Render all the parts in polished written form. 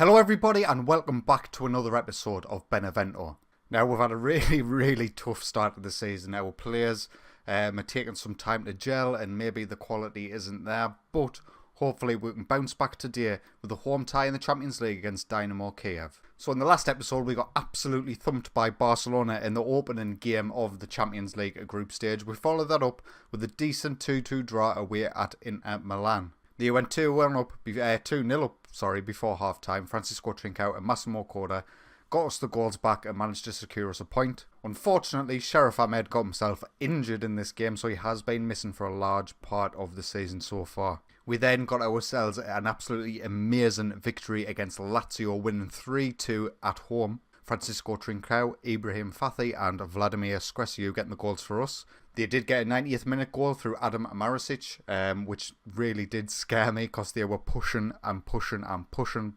Hello everybody and welcome back to another episode of Benevento. Now we've had a really tough start to the season. Our players are taking some time to gel and maybe the quality isn't there, but hopefully we can bounce back today with a home tie in the Champions League against Dyanmo Kyiv. So in the last episode we got absolutely thumped by Barcelona in the opening game of the Champions League group stage. We followed that up with a decent 2-2 draw away at Inter Milan. They went 2-0 up before half-time. Francisco Trincao and Massimo Corda got us the goals back and managed to secure us a point. Unfortunately, Sheriff Ahmed got himself injured in this game, so he has been missing for a large part of the season so far. We then got ourselves an absolutely amazing victory against Lazio, winning 3-2 at home. Francisco Trincao, Ibrahim Fathi and Vladimir Skresiu getting the goals for us. They did get a 90th minute goal through Adam Maricic, which really did scare me because they were pushing,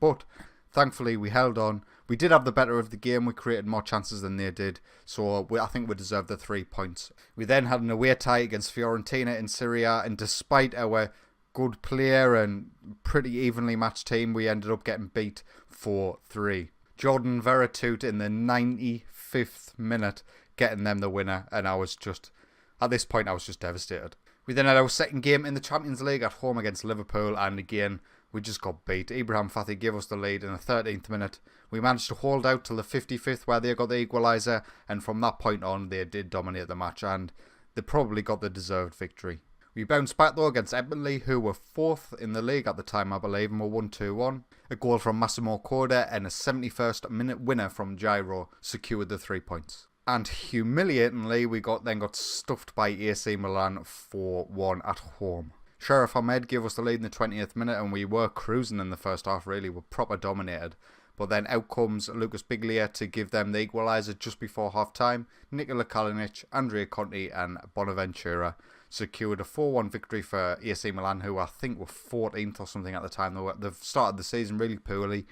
but thankfully we held on. We did have the better of the game, we created more chances than they did, so I think we deserved the 3 points. We then had an away tie against Fiorentina in Syria, and despite our good player and pretty evenly matched team, we ended up getting beat 4-3. Jordan Veretout in the 95th minute getting them the winner, and at this point I was just devastated. We then had our second game in the Champions League at home against Liverpool, and again we just got beat. Ibrahim Fathi gave us the lead in the 13th minute. We managed to hold out till the 55th where they got the equaliser, and from that point on they did dominate the match and they probably got the deserved victory. We bounced back though against Eppley, who were 4th in the league at the time I believe, and were 1-2-1. A goal from Massimo Corda and a 71st minute winner from Gyro secured the 3 points. And humiliatingly, we got stuffed by AC Milan 4-1 at home. Sheriff Ahmed gave us the lead in the 20th minute, and we were cruising in the first half really, we were proper dominated. But then out comes Lucas Biglia to give them the equaliser just before half time. Nikola Kalinic, Andrea Conti and Bonaventura secured a 4-1 victory for AC Milan, who I think were 14th or something at the time. They've started the season really poorly.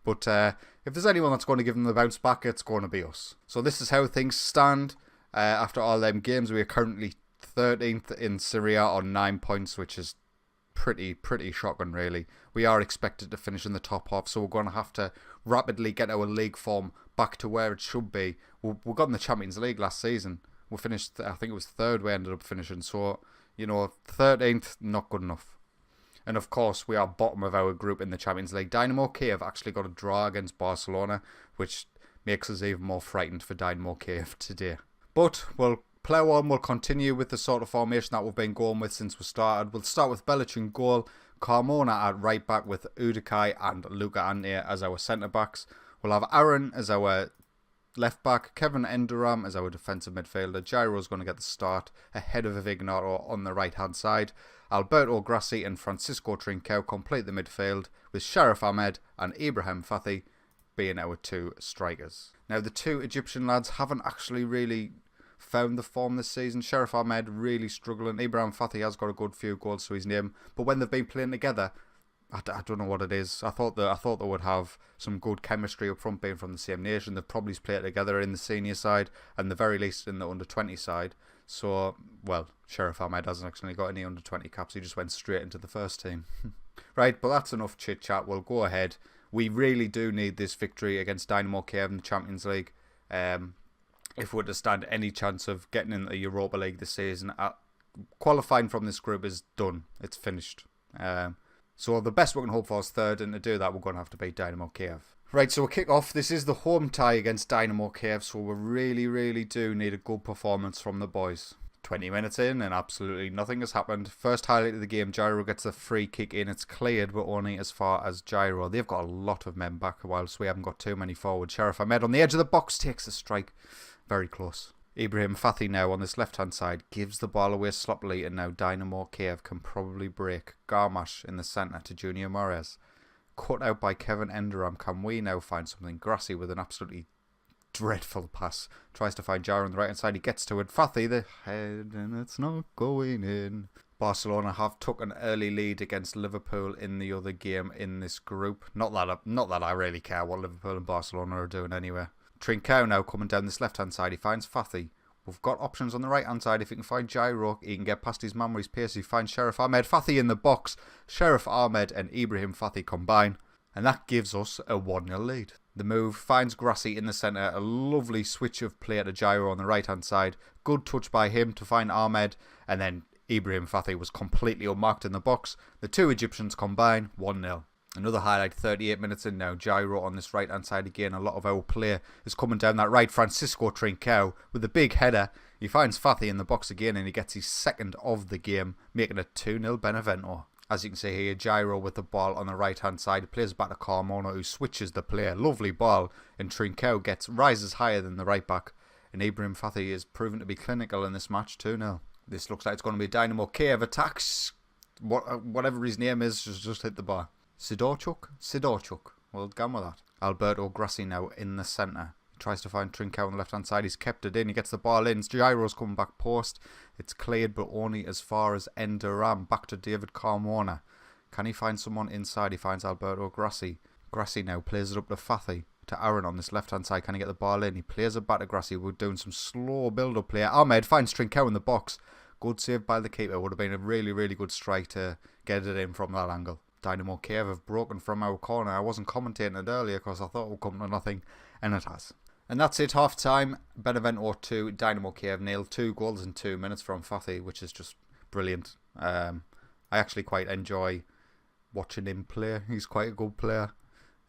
But if there's anyone that's going to give them the bounce back, it's going to be us. So this is how things stand. After all them games, we are currently 13th in Syria on 9 points, which is pretty shocking really. We are expected to finish in the top half, so we're going to have to rapidly get our league form back to where it should be. We got in the Champions League last season. We finished, I think it was 3rd we ended up finishing, so 13th, not good enough. And of course, we are bottom of our group in the Champions League. Dyanmo Kyiv actually got a draw against Barcelona, which makes us even more frightened for Dyanmo Kyiv today. But we'll plough on, we'll continue with the sort of formation that we've been going with since we started. We'll start with Belic in goal, Carmona at right back with Udikai and Luca Ante as our centre backs. We'll have Aaron as our left back, Kevin Enderam as our defensive midfielder. Gyro's going to get the start ahead of Vignato on the right hand side. Alberto Grassi and Francisco Trincao complete the midfield, with Sheriff Ahmed and Ibrahim Fathi being our 2 strikers. Now the 2 Egyptian lads haven't actually really found the form this season. Sheriff Ahmed really struggling. Ibrahim Fathi has got a good few goals to his name, but when they've been playing together, I don't know what it is. I thought they would have some good chemistry up front, being from the same nation. They've probably played together in the senior side and the very least in the under-20 side. So, well, Sheriff Ahmed hasn't actually got any under-20 caps. He just went straight into the first team. Right, but that's enough chit-chat. We'll go ahead. We really do need this victory against Dynamo Kyiv in the Champions League. If we're to stand any chance of getting in the Europa League this season, qualifying from this group is done. It's finished. So the best we can hope for is 3rd, and to do that we're going to have to beat Dynamo Kyiv. Right, so we'll kick off. This is the home tie against Dynamo Kyiv, so we really do need a good performance from the boys. 20 minutes in and absolutely nothing has happened. First highlight of the game, Gyro gets a free kick in. It's cleared, but only as far as Gyro. They've got a lot of men back, whilst we haven't got too many forward. Sheriff Ahmed on the edge of the box takes a strike. Very close. Ibrahim Fathi now on this left-hand side gives the ball away sloppily, and now Dynamo Kyiv can probably break. Garmash in the centre to Junior Morez. Cut out by Kevin Enderam. Can we now find something? Grassi with an absolutely dreadful pass. Tries to find Gyro on the right-hand side. He gets to it. Fathi the head, and it's not going in. Barcelona have took an early lead against Liverpool in the other game in this group. Not that I really care what Liverpool and Barcelona are doing anyway. Trincao now coming down this left-hand side. He finds Fathi. We've got options on the right-hand side. If he can find Gyro, he can get past his man where he's pacey. He finds Sheriff Ahmed. Fathi in the box. Sheriff Ahmed and Ibrahim Fathi combine. And that gives us a 1-0 lead. The move finds Grassy in the centre, a lovely switch of play to Gyro on the right hand side. Good touch by him to find Ahmed, and then Ibrahim Fathi was completely unmarked in the box. The two Egyptians combine, 1-0. Another highlight, 38 minutes in now. Gyro on this right hand side again. A lot of our play is coming down that right. Francisco Trincao with a big header. He finds Fathi in the box again and he gets his second of the game, making it 2-0 Benevento. As you can see here, Gyro with the ball on the right hand side. He plays back to Carmona, who switches the play. Lovely ball, and Trincao rises higher than the right back. And Ibrahim Fathi is proven to be clinical in this match, 2-0. This looks like it's going to be Dyanmo Kyiv attacks. Whatever his name is, just hit the bar. Sidorchuk. Well, gone with that. Alberto Grassi now in the centre. He tries to find Trincao on the left hand side. He's kept it in. He gets the ball in. Gyro's coming back post. It's cleared, but only as far as Enderam. Back to David Carmona. Can he find someone inside? He finds Alberto Grassi. Grassi now plays it up to Fathi. To Aaron on this left hand side. Can he get the ball in? He plays it back to Grassi. We're doing some slow build up play. Ahmed finds Trincao in the box. Good save by the keeper. Would have been a really, really good strike to get it in from that angle. Dyanmo Kyiv have broken from our corner. I wasn't commentating it earlier because I thought it would come to nothing, and it has. And that's it, half time. Benevento 2, Dyanmo Kyiv 0. 2 goals in 2 minutes from Fathi, which is just brilliant. I actually quite enjoy watching him play. He's quite a good player.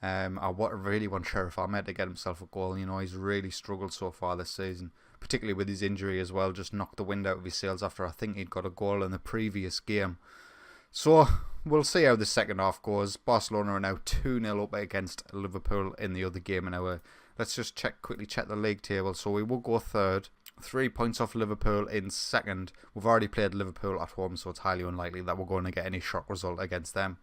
I really want Sheriff Ahmed to get himself a goal. You know, he's really struggled so far this season, particularly with his injury as well. Just knocked the wind out of his sails after I think he'd got a goal in the previous game. So we'll see how the second half goes. Barcelona are now 2-0 up against Liverpool in the other game. And let's just quickly check the league table. So we will go third, 3 points off Liverpool in second. We've already played Liverpool at home, so it's highly unlikely that we're going to get any shock result against them.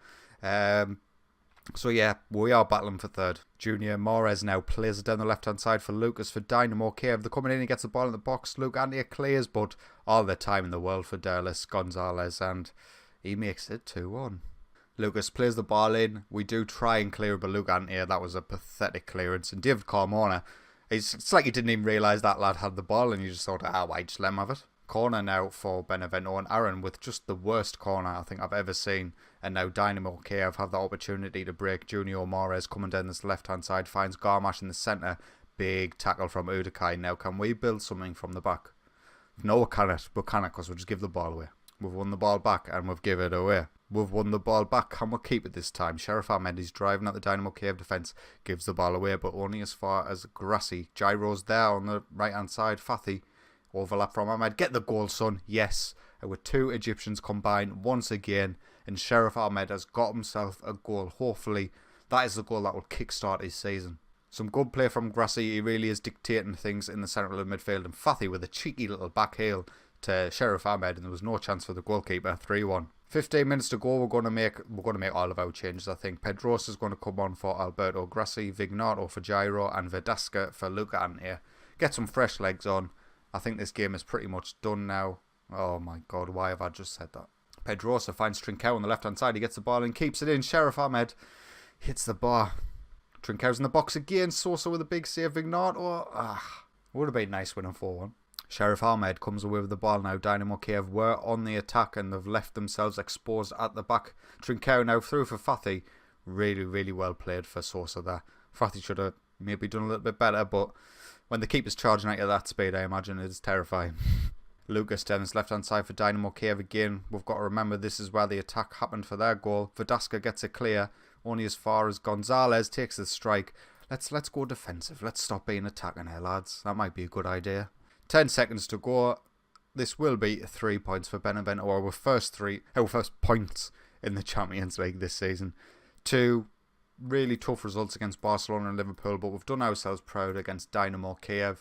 So yeah, we are battling for third. Junior Mahrez now plays it down the left hand side for Lucas for Dyanmo Kyiv. They're coming in, he gets the ball in the box. Luke Antia clears, but all the time in the world for Derlis Gonzalez, and he makes it 2-1. Lucas plays the ball in. We do try and clear it, but Luke Antia, that was a pathetic clearance. And David Carmona, it's like he didn't even realise that lad had the ball, and you just thought, why just let him have it. Corner now for Benevento, and Aaron with just the worst corner I think I've ever seen. And now Dyanmo Kyiv have the opportunity to break. Junior Mahrez coming down this left hand side, finds Garmash in the centre. Big tackle from Udakai. Now can we build something from the back? No, we cannot, because we'll just give the ball away. We've won the ball back and we've given it away. We've won the ball back. Can we keep it this time? Sheriff Ahmed is driving at the Dyanmo Kyiv defence. Gives the ball away, but only as far as Grassy. Gyro's there on the right hand side. Fathi. Overlap from Ahmed. Get the goal, son. Yes. With 2 Egyptians combined once again. And Sheriff Ahmed has got himself a goal. Hopefully that is the goal that will kickstart his season. Some good play from Grassy. He really is dictating things in the central midfield. And Fathi with a cheeky little back heel to Sheriff Ahmed, and there was no chance for the goalkeeper. 3-1. 15 minutes to go. We're going to make all of our changes. I think Pedrosa is going to come on for Alberto Grassi, Vignato for Gyro, and Vedaska for Luca Antia. Get some fresh legs on. I think this game is pretty much done now. Oh my god, why have I just said that? Pedrosa finds Trincao on the left hand side. He gets the ball and keeps it in. Sheriff Ahmed hits the bar. Trincao's in the box again. Sosa with a big save. Vignato. Would have been nice winning 4-1. Sheriff Ahmed comes away with the ball now. Dyanmo Kyiv were on the attack and they've left themselves exposed at the back. Trincao now through for Fathi. Really, really well played for Sosa there. Fathi should have maybe done a little bit better, but when the keeper's charging out at that speed, I imagine it's terrifying. Lucas down his left hand side for Dyanmo Kyiv again. We've got to remember this is where the attack happened for their goal. Vedaska gets it clear, only as far as Gonzalez takes the strike. Let's go defensive. Let's stop being attacking here, lads. That might be a good idea. 10 seconds to go. This will be 3 points for Benevento, our first points in the Champions League this season. 2 really tough results against Barcelona and Liverpool, but we've done ourselves proud against Dyanmo Kyiv.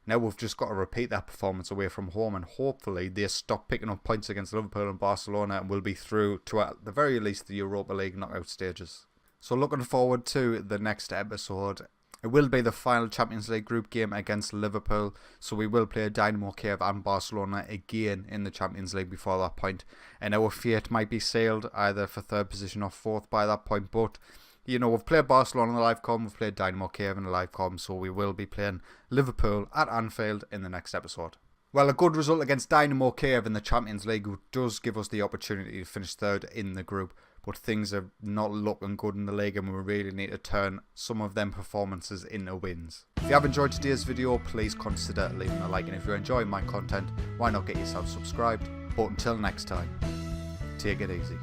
Now we've just got to repeat that performance away from home, and hopefully they stop picking up points against Liverpool and Barcelona and will be through to at the very least the Europa League knockout stages. So looking forward to the next episode. It will be the final Champions League group game against Liverpool, so we will play Dyanmo Kyiv and Barcelona again in the Champions League before that point, and our fate might be sealed either for third position or fourth by that point. But you know, we've played Barcelona in the live com, we've played Dyanmo Kyiv in the live com, so we will be playing Liverpool at Anfield in the next episode. Well, a good result against Dyanmo Kyiv in the Champions League does give us the opportunity to finish third in the group. but things are not looking good in the league and we really need to turn some of them performances into wins. If you have enjoyed today's video, please consider leaving a like, and if you're enjoying my content, why not get yourself subscribed? But until next time, take it easy.